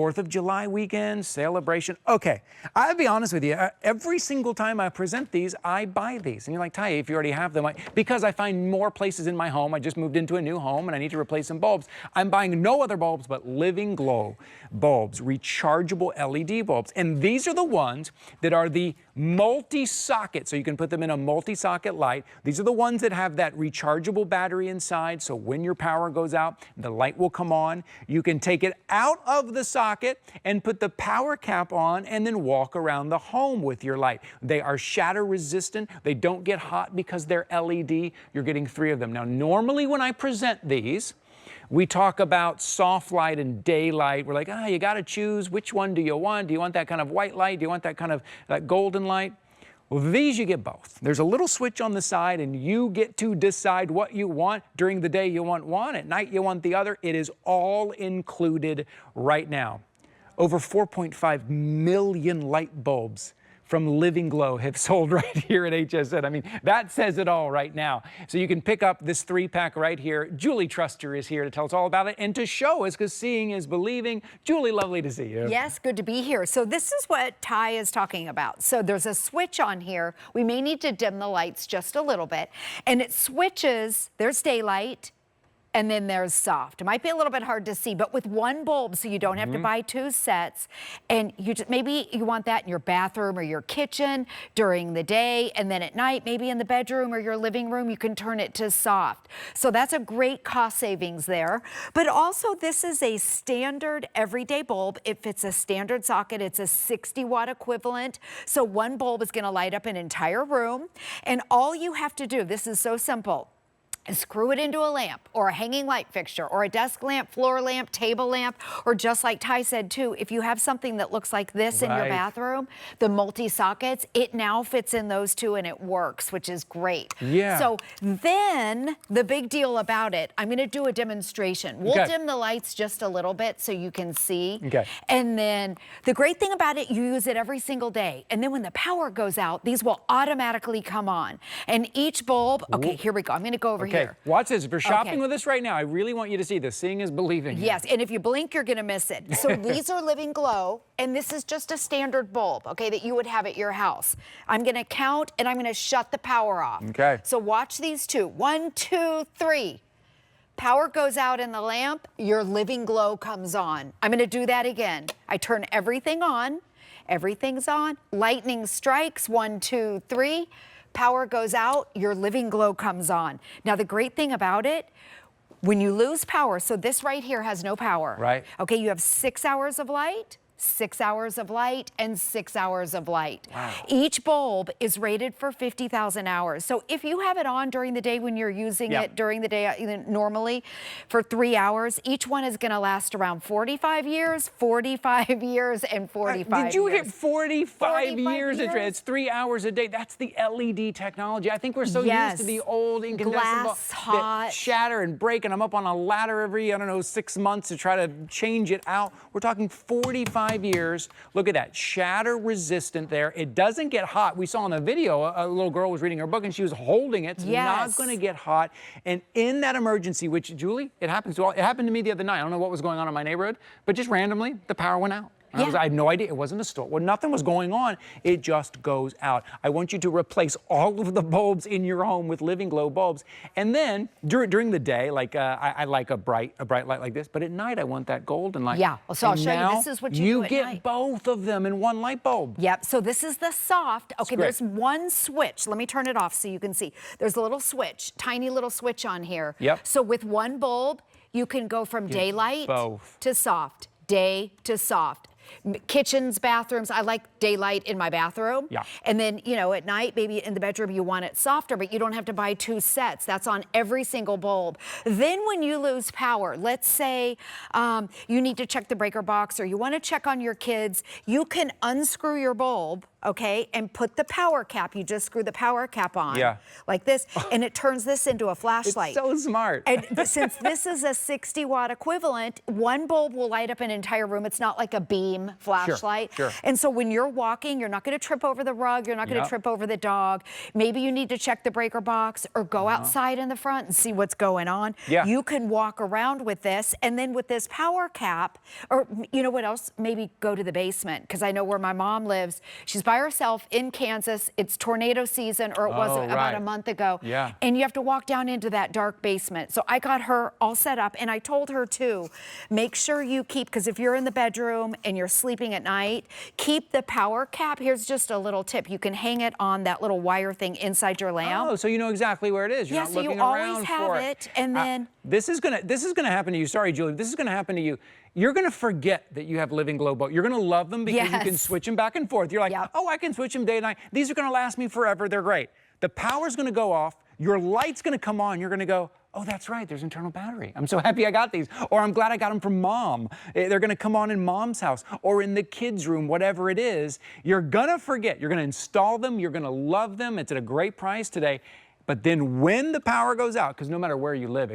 4th of July weekend, celebration. Okay, I'll be honest with you. Every single time I present these, I buy these. And you're like, Ty, if you already have them, because I find more places in my home. I just moved into a new home and I need to replace some bulbs. I'm buying no other bulbs but Living Glow bulbs, rechargeable LED bulbs. And these are the ones that are the multi-socket, so you can put them in a multi-socket light. These are the ones that have that rechargeable battery inside, so when your power goes out, the light will come on. You can take it out of the socket and put the power cap on and then walk around the home with your light. They are shatter resistant. They don't get hot because they're LED. You're getting 3 of them. Now, normally when I present these, we talk about soft light and daylight. We're like, you got to choose. Which one do you want? Do you want that kind of white light? Do you want that kind of golden light? Well, these you get both. There's a little switch on the side, and you get to decide what you want. During the day, you want one. At night, you want the other. It is all included right now. Over 4.5 million light bulbs from Living Glow have sold right here at HSN. I mean, that says it all right now. So you can pick up this 3-pack right here. Julie Truster is here to tell us all about it and to show us, because seeing is believing. Julie, lovely to see you. Yes, good to be here. So this is what Ty is talking about. So there's a switch on here. We may need to dim the lights just a little bit. And it switches, there's daylight, and then there's soft. It might be a little bit hard to see, but with one bulb, so you don't have to buy 2 sets. And you just, maybe you want that in your bathroom or your kitchen during the day, and then at night, maybe in the bedroom or your living room, you can turn it to soft. So that's a great cost savings there. But also, this is a standard everyday bulb. It fits a standard socket. It's a 60-watt equivalent. So one bulb is gonna light up an entire room. And all you have to do, this is so simple, and screw it into a lamp or a hanging light fixture or a desk lamp, floor lamp, table lamp, or just like Ty said too, if you have something that looks like this in your bathroom, the multi-sockets, it now fits in those 2 and it works, which is great. Yeah. So then the big deal about it, I'm gonna do a demonstration. We'll dim the lights just a little bit so you can see. Okay. And then the great thing about it, you use it every single day. And then when the power goes out, these will automatically come on. And each bulb, okay, here we go. I'm gonna go over here. Watch this. If you're shopping with us right now, I really want you to see this. Seeing is believing. Yes, and if you blink, you're gonna miss it. So these are Living Glow, and this is just a standard bulb, okay, that you would have at your house. I'm gonna count, and I'm gonna shut the power off. Okay. So watch these 2. 1, 2, 3. Power goes out in the lamp, your Living Glow comes on. I'm gonna do that again. I turn everything on. Everything's on. Lightning strikes. 1, 2, 3. Power goes out, your Living Glow comes on. Now, the great thing about it, when you lose power, so this right here has no power. Right. Okay, you have 6 hours of light, 6 hours of light, and 6 hours of light. Wow. Each bulb is rated for 50,000 hours. So if you have it on during the day when you're using it during the day normally for 3 hours, each one is gonna last around 45 years, 45 years, and 45 years. Did you hit 45 years? years? It's 3 hours a day. That's the LED technology. I think we're so used to the old incandescent bulbs that shatter and break, and I'm up on a ladder every, 6 months to try to change it out. We're talking 45 years. Look at that, shatter resistant there. It doesn't get hot. We saw in the video, a little girl was reading her book and she was holding it. It's not going to get hot. And in that emergency, which, Julie, it happened to me the other night. I don't know what was going on in my neighborhood, but just randomly, the power went out. I had no idea. It wasn't a store. Well, nothing was going on. It just goes out. I want you to replace all of the bulbs in your home with Living Glow bulbs. And then during the day, like I like a bright light like this, but at night I want that golden light. Yeah, so I'll show you. This is what you do at night. You get both of them in one light bulb. Yep, so this is the soft. Okay, there's one switch. Let me turn it off so you can see. There's a little switch, tiny little switch on here. Yep. So with one bulb, you can go from daylight to soft, day to soft. Kitchens, bathrooms, I like daylight in my bathroom. Yeah. And then, at night, maybe in the bedroom, you want it softer, but you don't have to buy 2 sets. That's on every single bulb. Then when you lose power, let's say you need to check the breaker box or you want to check on your kids, you can unscrew your bulb okay, and put the power cap. You just screw the power cap on, Yeah. like this, and it turns this into a flashlight. It's so smart. And since this is a 60-watt equivalent, one bulb will light up an entire room. It's not like a beam flashlight. Sure. And so when you're walking, you're not going to trip over the rug. You're not going to trip over the dog. Maybe you need to check the breaker box or go outside in the front and see what's going on. Yeah. You can walk around with this, and then with this power cap, or you know what else? Maybe go to the basement, because I know where my mom lives. She's by herself in Kansas. It's tornado season, or it was about a month ago. Yeah. And you have to walk down into that dark basement. So I got her all set up, and I told her too, make sure you keep, because if you're in the bedroom and you're sleeping at night, keep the power cap. Here's just a little tip. You can hang it on that little wire thing inside your lamp. Oh, so you know exactly where it is. You're not so looking you around always have for it, and then this is gonna happen to you. Sorry, Julie. This is gonna happen to you. You're gonna forget that you have living glow bulbs. You're gonna love them because you can switch them back and forth. You're like, oh, I can switch them day and night. These are gonna last me forever. They're great. The power's gonna go off. Your light's gonna come on. You're gonna go, oh, that's right, there's internal battery. I'm so happy I got these. Or I'm glad I got them from mom. They're gonna come on in mom's house or in the kids' room, whatever it is. You're gonna forget. You're gonna install them. You're gonna love them. It's at a great price today. But then when the power goes out, because no matter where you live,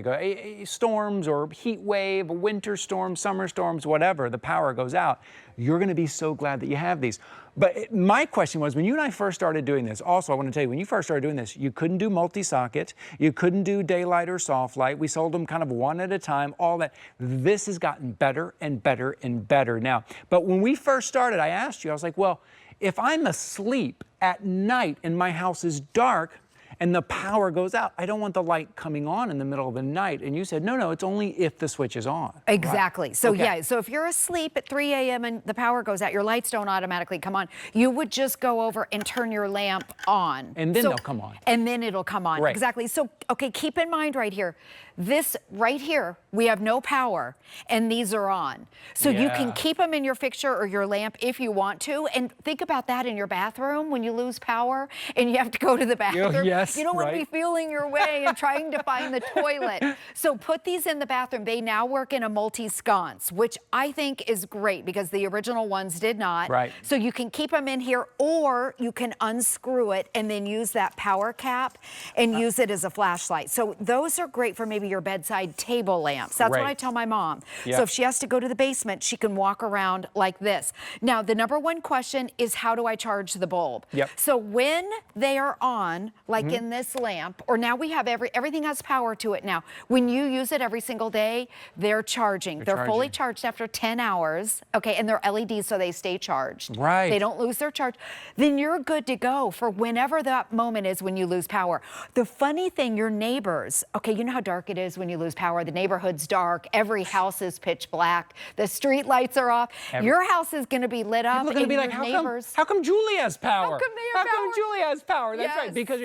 storms or heat wave, winter storms, summer storms, whatever, the power goes out, you're going to be so glad that you have these. But my question was, when you and I first started doing this, also I want to tell you, when you first started doing this, you couldn't do multi-socket, you couldn't do daylight or soft light. We sold them kind of one at a time, all that. This has gotten better and better and better now. But when we first started, I asked you, I was like, well, if I'm asleep at night and my house is dark, and the power goes out, I don't want the light coming on in the middle of the night. And you said, no, it's only if the switch is on. Exactly. So yeah, so if you're asleep at 3 a.m. and the power goes out, your lights don't automatically come on. You would just go over and turn your lamp on. And then they'll come on. And then it'll come on. Right. Exactly. So, okay, keep in mind right here, this right here, we have no power, and these are on. So you can keep them in your fixture or your lamp if you want to. And think about that in your bathroom when you lose power and you have to go to the bathroom. Yes, you don't want to be feeling your way and trying to find the toilet. So put these in the bathroom. They now work in a multi-sconce, which I think is great because the original ones did not. Right. So you can keep them in here, or you can unscrew it and then use that power cap and use it as a flashlight. So those are great for maybe your bedside table lamps. That's what I tell my mom. So if she has to go to the basement, she can walk around like this. Now, the number one question is, how do I charge the bulb? So when they are on, like in this lamp, or now we have everything has power to it now. When you use it every single day, they're charging. They're fully charged after 10 hours, okay, and they're LEDs, so they stay charged. Right. They don't lose their charge. Then you're good to go for whenever that moment is when you lose power. The funny thing, your neighbors, okay, you know how dark it is when you lose power. The neighborhood's dark. Every house is pitch black. The street lights are off. Your house is going to be lit up. People are going to be like, how come Julie has power? How come they have power? Julie has power? That's right. Because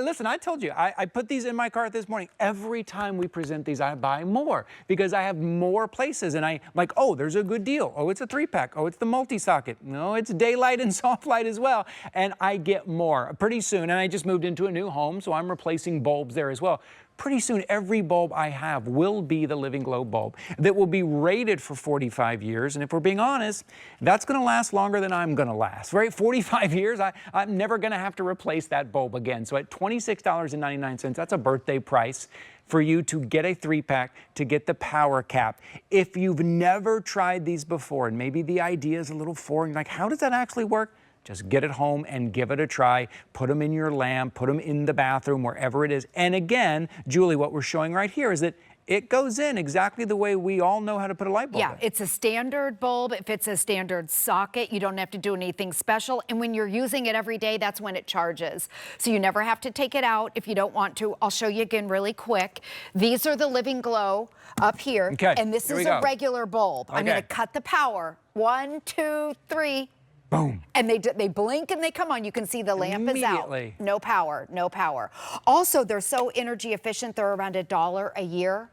listen, I told you, I put these in my cart this morning. Every time we present these, I buy more because I have more places. And I like, oh, there's a good deal. Oh, it's a 3-pack. Oh, it's the multi-socket. No, it's daylight and soft light as well. And I get more pretty soon. And I just moved into a new home, so I'm replacing bulbs there as well. Pretty soon, every bulb I have will be the Living Glow bulb that will be rated for 45 years. And if we're being honest, that's going to last longer than I'm going to last, right? 45 years, I'm never going to have to replace that bulb again. So at $26.99, that's a birthday price for you to get a 3-pack, to get the power cap. If you've never tried these before, and maybe the idea is a little foreign, like, how does that actually work? Just get it home and give it a try. Put them in your lamp, put them in the bathroom, wherever it is. And again, Julie, what we're showing right here is that it goes in exactly the way we all know how to put a light bulb in. It's a standard bulb. If it's a standard socket, you don't have to do anything special. And when you're using it every day, that's when it charges. So you never have to take it out if you don't want to. I'll show you again really quick. These are the Living Glow up here. Okay, and this is a regular bulb. I'm going to cut the power. 1, 2, 3. Boom. And they blink and they come on. You can see the lamp is out. No power, no power. Also, they're so energy efficient, they're around $1 a year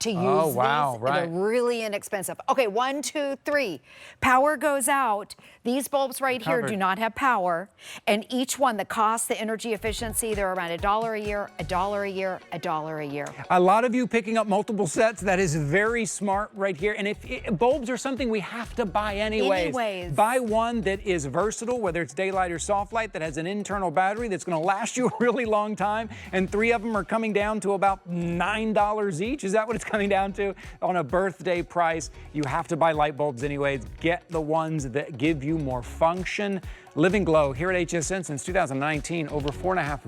to use Oh, wow, these. right. They're really inexpensive. Okay, 1, 2, 3. Power goes out. These bulbs right here do not have power. And each one, the cost, the energy efficiency, they're around $1 a year, $1 a year, $1 a year. A lot of you picking up multiple sets, that is very smart right here. And bulbs are something we have to buy anyways. Buy one that is versatile, whether it's daylight or soft light, that has an internal battery that's going to last you a really long time. And 3 of them are coming down to about $9 each. Is that what it's coming down to? On a birthday price, you have to buy light bulbs anyways. Get the ones that give you more function. Living Glow here at HSN since 2019, over 4.5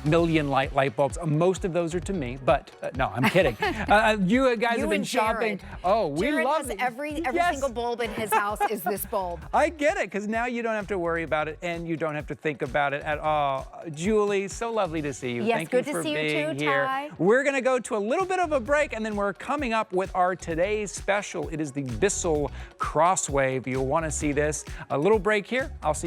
million light bulbs. Most of those are to me, but no, I'm kidding. You guys have been shopping. Oh, we love it. Every single bulb in his house is this bulb. I get it, because now you don't have to worry about it and you don't have to think about it at all. Julie, so lovely to see you. Yes, Thank good you to for see you being too, here. Ty. We're going to go to a little bit of a break, and then we're coming up with our today's special. It is the Bissell Crosswave. You'll want to see this. A little break here. I'll see you.